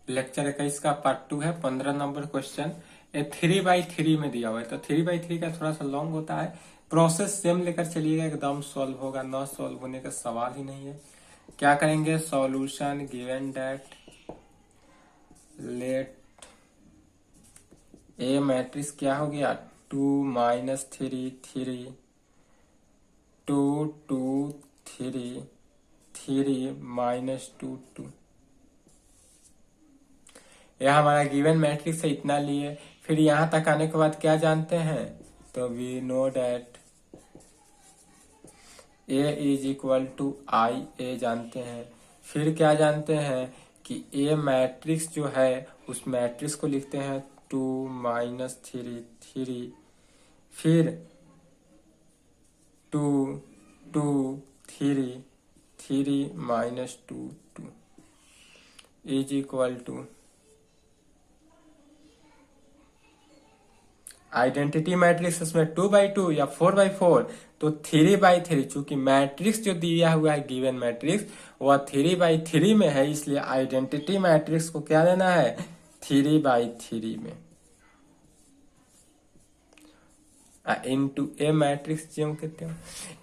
Lecture 21 का part 2 है। 15 number question. ये 3/3 में दिया हुआ है, तो 3/3 का थोड़ा सा लॉन्ग होता है। प्रोसेस सेम लेकर चलिएगा, एकदम सॉल्व होगा, न सॉल्व होने का सवाल ही नहीं है। क्या करेंगे? Solution given that let a matrix क्या हो गया 2 - 3 2 2 3 3 - 2 2। यह हमारा गिवन मैट्रिक्स है, इतना लिए। फिर यहां तक आने के बाद क्या जानते हैं? तो we know that A is equal to I A जानते हैं। फिर क्या जानते हैं कि ए मैट्रिक्स जो है उस मैट्रिक्स को लिखते हैं 2 - 3 3, फिर 2 2 3 3 - 2 2 is equal to identity matrix इसमें 2/2 या 4/4, तो 3/3। चूंकि मैट्रिक्स जो दिया हुआ है गिवन मैट्रिक्स वह 3/3 में है, इसलिए आइडेंटिटी मैट्रिक्स को क्या लेना है? 3/3 में इनटू ए मैट्रिक्स जो कहते हैं।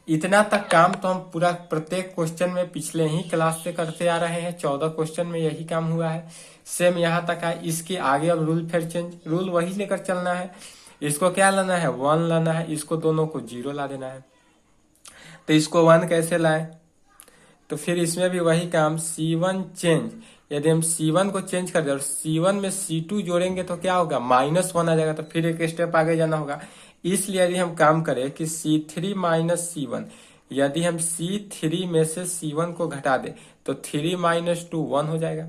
इतना तक काम तो हम पूरा प्रत्येक क्वेश्चन में पिछले ही क्लास से करते आ रहे हैं। 14 क्वेश्चन में यही काम हुआ है। सेम यहाँ तक है। इसके आगे अब रूल फिर चेंज, रूल वही लेकर चलना है। इसको क्या लाना है? 1 लाना है। इसको दोनों को 0 ला देना है। तो इसको 1 कैसे लाए? तो फिर इसमें भी वही काम, C1 चेंज। यदि हम C1 को चेंज कर दे और C1 में C2 जोड़ेंगे तो क्या होगा? -1 आ जाएगा। तो फिर एक स्टेप आगे जाना होगा। इसलिए यदि हम काम करें कि C3 - C1, यदि हम C3 में से C1 को घटा दे तो 3 - 2 1 हो जाएगा।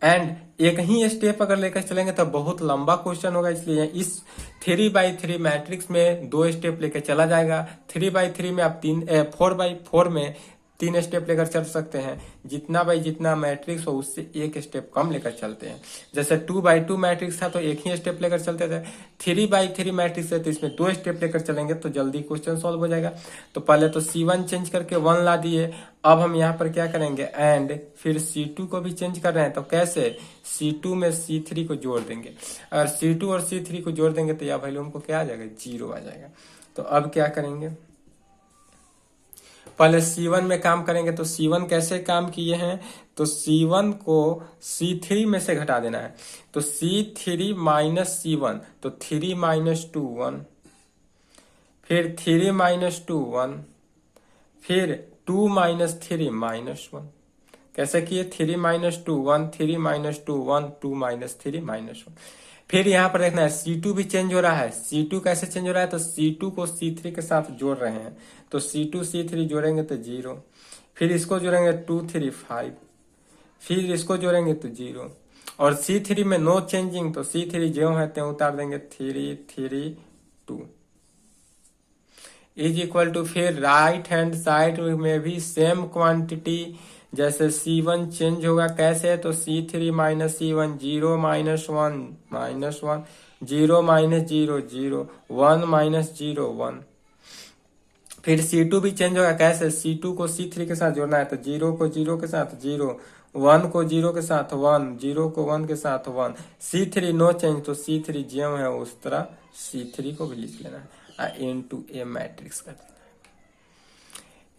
एंड एक ही स्टेप अगर लेकर चलेंगे तो बहुत लंबा क्वेश्चन होगा, इसलिए इस 3/3 मैट्रिक्स में 2 स्टेप लेकर चला जाएगा। 3/3 में आप 4/4 में 3 स्टेप लेकर चल सकते हैं। जितना बाई जितना मैट्रिक्स हो उससे एक स्टेप कम लेकर चलते हैं। जैसे 2/2 मैट्रिक्स था तो एक ही स्टेप लेकर चलते थे। 3/3 मैट्रिक्स है तो इसमें 2 स्टेप लेकर चलेंगे तो जल्दी क्वेश्चन सॉल्व हो जाएगा। तो पहले तो C1 चेंज करके 1 ला दिए। अब हम यहाँ पर क्या करेंगे? एंड फिर C2 को भी चेंज कर रहे हैं, तो कैसे? C2 में C3 को जोड़ देंगे। अगर C2 और C3 को जोड़ देंगे तो यह वैल्यू हमको क्या आ जाएगा? 0 आ जाएगा। तो अब क्या करेंगे? पहले C1 में काम करेंगे। तो C1 कैसे काम किए हैं? तो C1 को C3 में से घटा देना है। तो C3 - C1, तो 3 - 2 1, फिर 3 - 2 1, फिर 2 - 3 -1। कैसे किए? 3 - 2 1, 3 - 2 1, 2 - 3 -1। फिर यहाँ पर देखना है C2 भी चेंज हो रहा है। C2 कैसे चेंज हो रहा है? तो C2 को C3 के साथ जोड़ रहे हैं। तो C2 C3 जोड़ेंगे तो 0, फिर इसको जोड़ेंगे 2 3 5, फिर इसको जोड़ेंगे तो 0, और C3 में नो चेंजिंग, तो C3 जो है त्यों उतार देंगे 3 3 2 इज इक्वल टू। फिर राइट हैंड साइड में भी सेम क्वांटिटी, जैसे C1 चेंज होगा कैसे? तो C3 - C1 0 - 1 -1 0 - 0 0 1 - 0 1। फिर C2 भी चेंज होगा कैसे? C2 को C3 के साथ जोड़ना है, तो 0 को 0 के साथ 0, 1 को 0 के साथ 1, 0 को 1 के साथ 1। C3 नो चेंज, तो C3 ज्यों है उस तरह C3 को भी लिख लेना है, इनटू ए मैट्रिक्स कर देना है।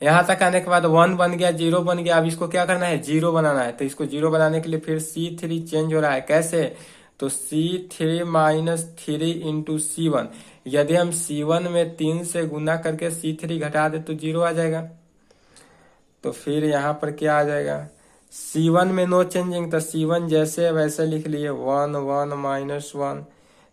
यहां तक आने के बाद 1 बन गया, 0 बन गया। अब इसको क्या करना है? 0 बनाना है। तो इसको 0 बनाने के लिए फिर C3 चेंज हो रहा है कैसे? तो C3 - 3 इंटू C1। यदि हम C1 में 3 से गुना करके C3 घटा दे तो 0 आ जाएगा। तो फिर यहाँ पर क्या आ जाएगा? C1 में नो चेंजिंग, तो C1 जैसे वैसे लिख लिए 1 1 -1।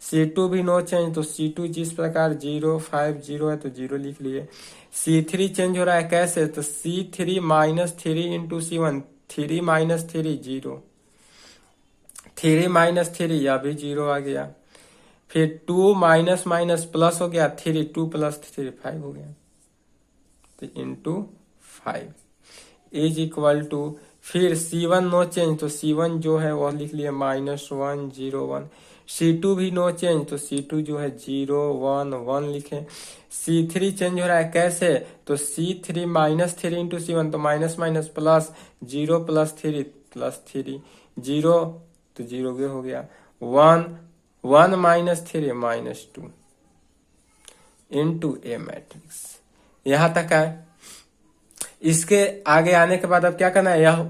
C2 भी नो चेंज, तो C2 जिस प्रकार 0 5 0 है तो 0 लिख लिए। C3 चेंज हो रहा है कैसे? तो C3 - 3 इंटू C1, 3 - 3 0, 3 - 3 यह भी 0 आ गया। फिर 2 माइनस प्लस हो गया, 3 2 + 3 5 हो गया, तो इंटू 5 इज इक्वल टू। फिर C1 नो चेंज, तो C1 जो है वह लिख लिए -1 0 1। C2 भी नो चेंज, तो C2 जो है 0 1 1 लिखे। C3 चेंज हो रहा है कैसे? तो C3 - 3 इंटू C1, तो माइनस प्लस 0 + 3 + 3 0 तो 0 ये हो गया 1 1 माइनस 3 माइनस 2 इनटू ए मैट्रिक्स। यहां तक है। इसके आगे आने के बाद अब क्या करना है, यह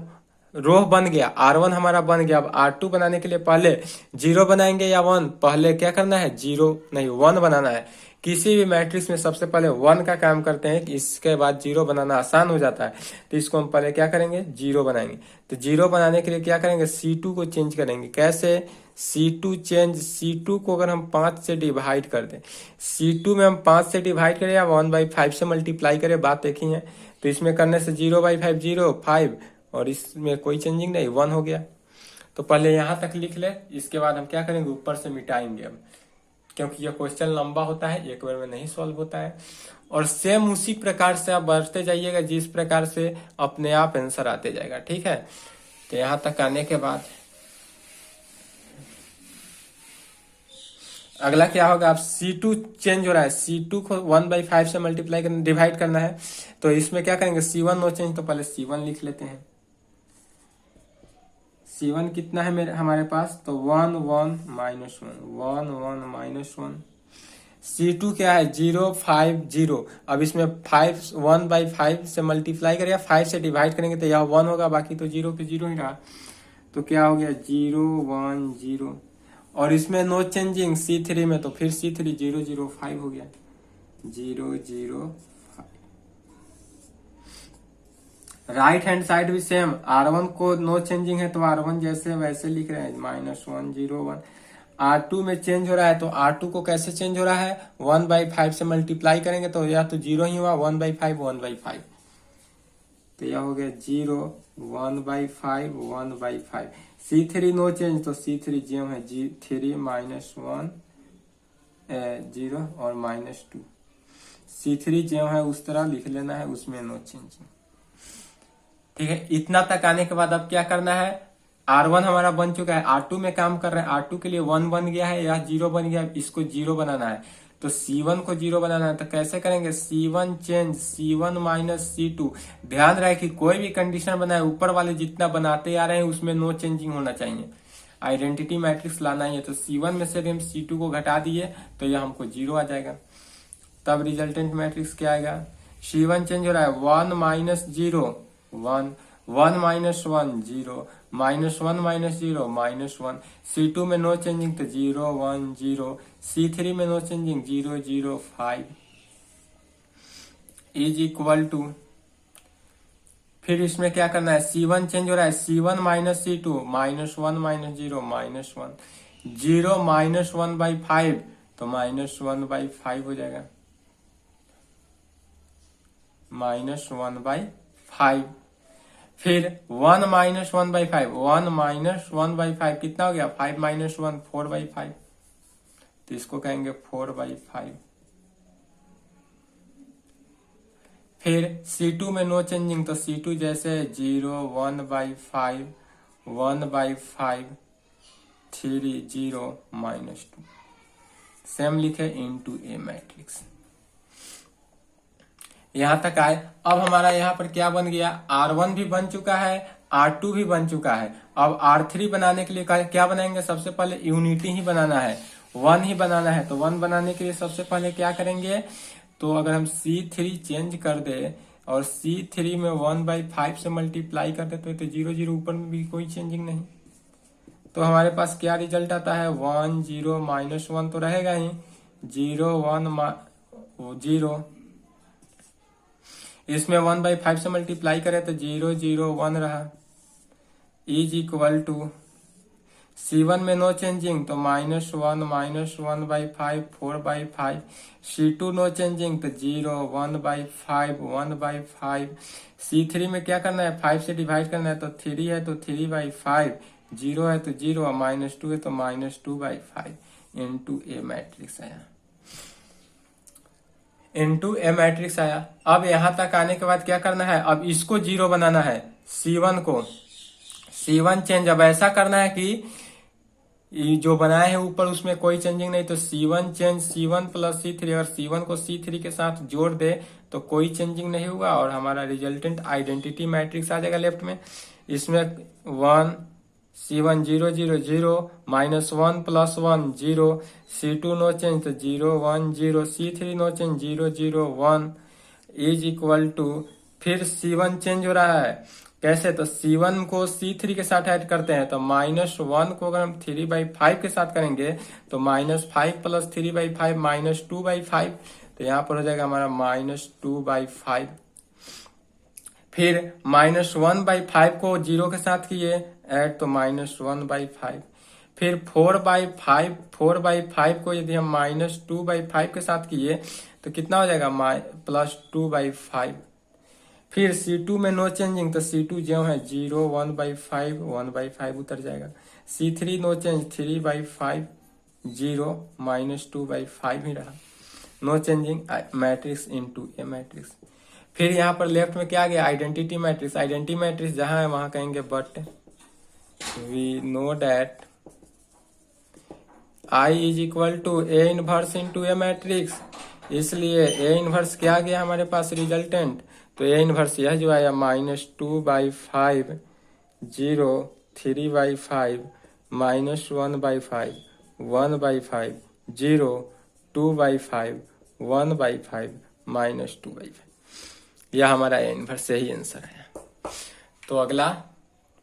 रो बन गया, R1 हमारा बन गया। अब R2 बनाने के लिए पहले 0 बनाएंगे या 1, पहले क्या करना है 0 नहीं 1 बनाना है। किसी भी मैट्रिक्स में सबसे पहले 1 का काम करते हैं, इसके बाद 0 बनाना आसान हो जाता है। तो इसको हम पहले क्या करेंगे 0 बनाएंगे। तो 0 बनाने के लिए क्या करेंगे C2 को चेंज करेंगे। कैसे C2 चेंज, C2 को अगर हम 5 से डिवाइड कर दें, C2 में हम 5 से डिवाइड करें या 1/5 से मल्टीप्लाई करें, बात एक ही है। तो इसमें करने से 0/5 0 5 और इसमें कोई चेंजिंग नहीं 1 हो गया। तो पहले यहां तक लिख ले, इसके बाद हम क्या करेंगे ऊपर से मिटाएंगे अब, क्योंकि ये क्वेश्चन लंबा होता है, एक बार में नहीं सॉल्व होता है। और सेम उसी प्रकार से आप बढ़ते जाइएगा जिस प्रकार से अपने आप आंसर आते जाएगा, ठीक है। तो यहां तक आने के बाद अगला क्या होगा, आप C2 चेंज हो रहा है, C2 को 1/5 से मल्टीप्लाई करना डिवाइड करना है। तो इसमें क्या करेंगे C1 नो चेंज, तो पहले C1 लिख लेते हैं। C1 कितना है मेरे हमारे पास, तो 1 1 माइनस 1 1 1 माइनस 1। C2 क्या है 0 5 0। अब इसमें 5 1/5 से मल्टीप्लाई करें या 5 से डिवाइड करेंगे तो यह 1 होगा, बाकी तो 0 पे 0 ही रहा। तो क्या हो गया 0 1 0 और इसमें नो चेंजिंग C3 में, तो फिर C3 0 0 5 हो गया 0 0 5। राइट हैंड साइड भी सेम, R1 को नो चेंजिंग है तो R1 जैसे वैसे लिख रहे हैं -1 0 1। R2 में चेंज हो रहा है तो R2 को कैसे चेंज हो रहा है 1/5 से मल्टीप्लाई करेंगे तो यह तो 0 ही हुआ 1/5 1/5। तो यह हो गया 0 1/5 1/5। C3 नो चेंज, तो C3 जो है 3 -1 0 और -2। C3 जो है उस तरह लिख लेना है, उसमें नो चेंजिंग, ठीक है। इतना तक आने के बाद अब क्या करना है, R1 हमारा बन चुका है, R2 में काम कर रहे हैं, R2 के लिए 1 बन गया है, यह 0 बन गया, इसको 0 बनाना है। तो C1 को 0 बनाना है, तो कैसे करेंगे C1 change C1 minus C2। ध्यान रहे कि कोई भी कंडीशन बनाए ऊपर वाले जितना बनाते आ रहे हैं उसमें नो चेंजिंग होना चाहिए, आइडेंटिटी मैट्रिक्स लाना ही है। तो C1 में से भी हम C2 को घटा दिए तो यह हमको 0 आ जाएगा। तब रिजल्टेंट मैट्रिक्स क्या आएगा, C1 चेंज हो रहा है 1 माइनस 0 1 1 माइनस 1 0 -1 माइनस 0 -1। C2 में नो चेंजिंग तो 0 1 0। C3 में no changing 0 0 5 is equal to, फिर इसमें क्या करना है C1 चेंज हो रहा है C1 माइनस C2 -1 माइनस 0 -1 0 -1/5 तो -1/5 हो जाएगा -1/5। फिर 1 -1/5 1 -1/5 कितना हो गया 5 -1 4/5, तो इसको कहेंगे 4/5। फिर C2 में नो चेंजिंग, तो C2 जैसे 0 1/5 1/5 3 0 -2 सेम लिखे इनटू ए मैट्रिक्स। यहां तक आए। अब हमारा यहाँ पर क्या बन गया, R1 भी बन चुका है, R2 भी बन चुका है। अब R3 बनाने के लिए क्या बनाएंगे, सबसे पहले यूनिटी ही बनाना है, 1 ही बनाना है। तो 1 बनाने के लिए सबसे पहले क्या करेंगे, तो अगर हम C3 चेंज कर दे और C3 में 1/5 से मल्टीप्लाई कर दे तो 0 0 ऊपर में भी कोई चेंजिंग नहीं, तो हमारे पास क्या रिजल्ट आता है 1 0 -1 तो रहेगा ही 0 1 0। इसमें 1/5 से मल्टीप्लाई करें तो 0 0 1 रहा इज इक्वल टू C1 में नो चेंजिंग तो -1 -1/5 4/5। C2 नो चेंजिंग तो 0 1/5 1/5। C3 में क्या करना है 5 से डिवाइड करना है, तो 3 है तो 3/5 0 है तो 0 और -2 है तो -2/5 इनटू ए मैट्रिक्स आया, इनटू ए मैट्रिक्स आया। अब यहां तक आने के बाद क्या करना है, अब इसको 0 बनाना है, C1 को C1 चेंज। अब ऐसा करना है कि जो बनाए हैं ऊपर उसमें कोई चेंजिंग नहीं, तो C1 change C1 plus C3। अगर C1 को C3 के साथ जोड़ दे तो कोई चेंजिंग नहीं होगा और हमारा रिजल्टेंट आइडेंटिटी मैट्रिक्स आ जाएगा लेफ्ट में। इसमें 1 C1 0 0 0 -1 + 1 0, C2 नो चेंज तो 0 1 0, C3 no change 0 0 1 is equal to, फिर C1 चेंज हो रहा है कैसे, तो C1 को C3 के साथ ऐड करते हैं तो -1 को अगर हम 3/5 के साथ करेंगे तो -5 + 3/5 -2/5, तो यहाँ पर हो जाएगा हमारा -2/5। फिर -1/5 को 0 के साथ किए ऐड तो -1/5। फिर 4/5 को यदि हम -2/5 के साथ किए तो कितना हो जाएगा, +2/5। फिर C2 में नो चेंजिंग तो C2 जो है 0 1/5 1/5 उतर जाएगा। C3 नो चेंज 3/5 0 -2/5 ही रहा, नो चेंजिंग मैट्रिक्स इनटू ए मैट्रिक्स। फिर यहाँ पर लेफ्ट में क्या आ गया, आइडेंटिटी मैट्रिक्स। आइडेंटिटी मैट्रिक्स जहां है वहां कहेंगे but we know that I is equal to A inverse into A matrix, इसलिए ए इनवर्स क्या आ गया हमारे पास रिजल्टेंट, तो ए इनवर्स यह जो आया -2/5 0 3/5 -1/5 1/5 0 2/5 1/5 -2/5, यह हमारा ए इनवर्स से ही आंसर है। तो अगला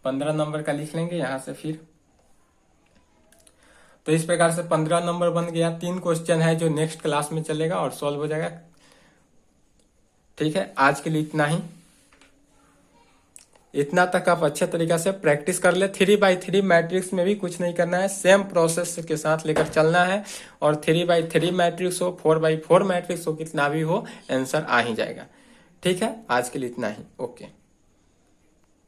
15 नंबर का लिख लेंगे यहां से। फिर तो इस प्रकार से 15 नंबर बन गया। 3 क्वेश्चन है जो नेक्स्ट क्लास में चलेगा और सॉल्व हो जाएगा। ठीक है, आज के लिए इतना ही। इतना तक आप अच्छे तरीके से प्रैक्टिस कर ले। 3/3 मैट्रिक्स में भी कुछ नहीं करना है, सेम प्रोसेस के साथ लेकर चलना है। और 3/3 मैट्रिक्स हो 4/4 मैट्रिक्स हो कितना भी हो आंसर आ ही जाएगा। ठीक है, आज के लिए इतना ही। ओके।